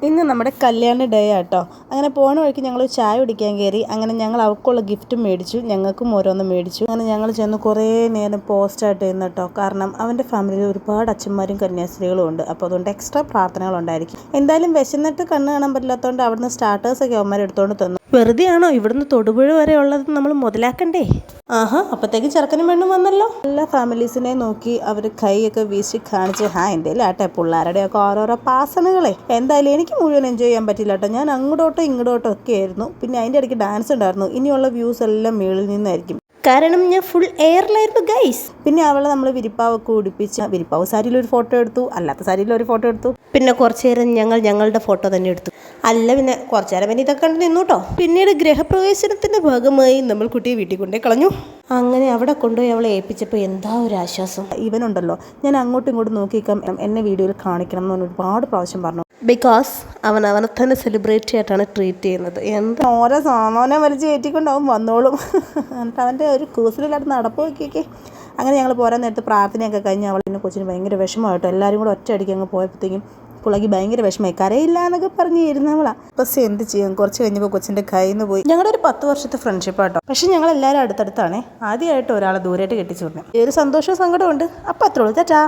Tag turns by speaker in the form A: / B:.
A: ഇന്ന് നമ്മുടെ കല്യാണ ഡേ ആട്ടോ. അങ്ങനെ പോണ വഴിക്ക് ഞങ്ങൾ ചായ കുടിക്കാൻ കയറി. അങ്ങനെ ഞങ്ങൾ അവൾക്കുള്ള ഗിഫ്റ്റ് മേടിച്ചു, ഞങ്ങൾക്കും ഓരോന്ന് മേടിച്ചു. അങ്ങനെ ഞങ്ങൾ ചെന്ന് കുറേ നേരം പോസ്റ്റായിട്ട് ഇരുന്നു കേട്ടോ. കാരണം അവൻ്റെ ഫാമിലിയിൽ ഒരുപാട് അച്ഛന്മാരും കന്യാസ്ത്രീകളും ഉണ്ട്. അപ്പോൾ അതുകൊണ്ട് എക്സ്ട്രാ പ്രാർത്ഥനകളുണ്ടായിരിക്കും. എന്തായാലും വിശന്നിട്ട് കണ്ണ് കാണാൻ പറ്റില്ലാത്തതുകൊണ്ട് അവിടുന്ന് സ്റ്റാർട്ടേഴ്സൊക്കെ അവന്മാർ എടുത്തുകൊണ്ട് തന്നു. വെറുതെ ആണോ ഇവിടുന്ന് തൊടുപുഴ വരെ ഉള്ളത് നമ്മൾ മുതലാക്കണ്ടേ? ആഹാ, അപ്പോഴത്തേക്ക് ചെറുക്കനും പെണ്ണും വന്നല്ലോ. എല്ലാ ഫാമിലീസിനെ നോക്കി അവർ കൈയൊക്കെ വീശി കാണിച്ച് എന്തേലും ആട്ടെ, പിള്ളേരുടെയൊക്കെ ഓരോരോ പാസണുകളെ. എന്തായാലും എനിക്ക് മുഴുവൻ എൻജോയ് ചെയ്യാൻ പറ്റില്ല കേട്ടോ. ഞാൻ അങ്ങോട്ടോ ഇങ്ങോട്ടോ ഒക്കെ ആയിരുന്നു. പിന്നെ അതിൻ്റെ ഇടയ്ക്ക് ഡാൻസ് ഉണ്ടായിരുന്നു. ഇനിയുള്ള വ്യൂസ് എല്ലാം മേളിൽ നിന്നായിരിക്കും, കാരണം ഞാൻ ഫുൾ എയറിലായിരുന്നു ഗൈസ്. പിന്നെ അവളെ നമ്മൾ വിരിപ്പാവൊക്കെ ഉടിപ്പിച്ച്, വിരിപ്പാവ് സാരിയിലൊരു ഫോട്ടോ എടുത്തു, അല്ലാത്ത സാരിയിലൊരു ഫോട്ടോ എടുത്തു. പിന്നെ കുറച്ചു നേരം ഞങ്ങളുടെ ഫോട്ടോ തന്നെ എടുത്തു. അല്ല പിന്നെ കുറച്ചു നേരം പിന്നെ ഇതൊക്കെ കണ്ട് നിന്നു കേട്ടോ. പിന്നീട് ഗൃഹപ്രവേശനത്തിൻ്റെ ഭാഗമായി നമ്മൾ കുട്ടിയെ വീട്ടിൽ കൊണ്ടേ കളഞ്ഞു. അങ്ങനെ അവിടെ കൊണ്ടുപോയി അവളെ ഏൽപ്പിച്ചപ്പോൾ എന്താ ഒരു ആശ്വാസം. ഇവനുണ്ടല്ലോ, ഞാൻ അങ്ങോട്ടും ഇങ്ങോട്ടും നോക്കിക്കാം എന്നെ വീഡിയോയിൽ കാണിക്കണം എന്ന് ഒരുപാട് പ്രാവശ്യം പറഞ്ഞു. ബിക്കോസ് അവനെ തന്നെ സെലിബ്രിറ്റി ആയിട്ടാണ് ട്രീറ്റ് ചെയ്യുന്നത്. എന്താ ഓരോ സാമാനെ വലിച്ച് കയറ്റിക്കൊണ്ടാവും വന്നോളും. എന്നിട്ട് അവൻ്റെ ഒരു കൂസലില്ലാത്ത നടപ്പ് നോക്കിയൊക്കെ. അങ്ങനെ ഞങ്ങൾ പോരാൻ നേരത്ത് പ്രാർത്ഥനയൊക്കെ കഴിഞ്ഞ് അവളിൻ്റെ കൊച്ചിന് ഭയങ്കര വിഷമമായിട്ടോ. എല്ലാവരും കൂടെ ഒറ്റയടിക്ക് അങ്ങ് പോയപ്പോഴത്തേക്കും പുള്ളക്ക് ഭയങ്കര വിഷമമായി. കരയില്ല എന്നൊക്കെ പറഞ്ഞ് ഇരുന്നവളാ. പക്ഷേ എന്ത് ചെയ്യും, കുറച്ച് കഴിഞ്ഞപ്പോൾ കൊച്ചിൻ്റെ കയ്യിൽ നിന്ന് പോയി. ഞങ്ങളുടെ ഒരു 10 വർഷത്തെ ഫ്രണ്ട്ഷിപ്പ് ആട്ടോ. പക്ഷേ ഞങ്ങളെല്ലാവരും അടുത്തടുത്താണേ. ആദ്യമായിട്ട് ഒരാളെ ദൂരമായിട്ട് കെട്ടിച്ചു വിടണം. ഈ ഒരു സന്തോഷവും സങ്കടമുണ്ട്. അപ്പം അത്രയുള്ളൂ. ചേട്ടാ.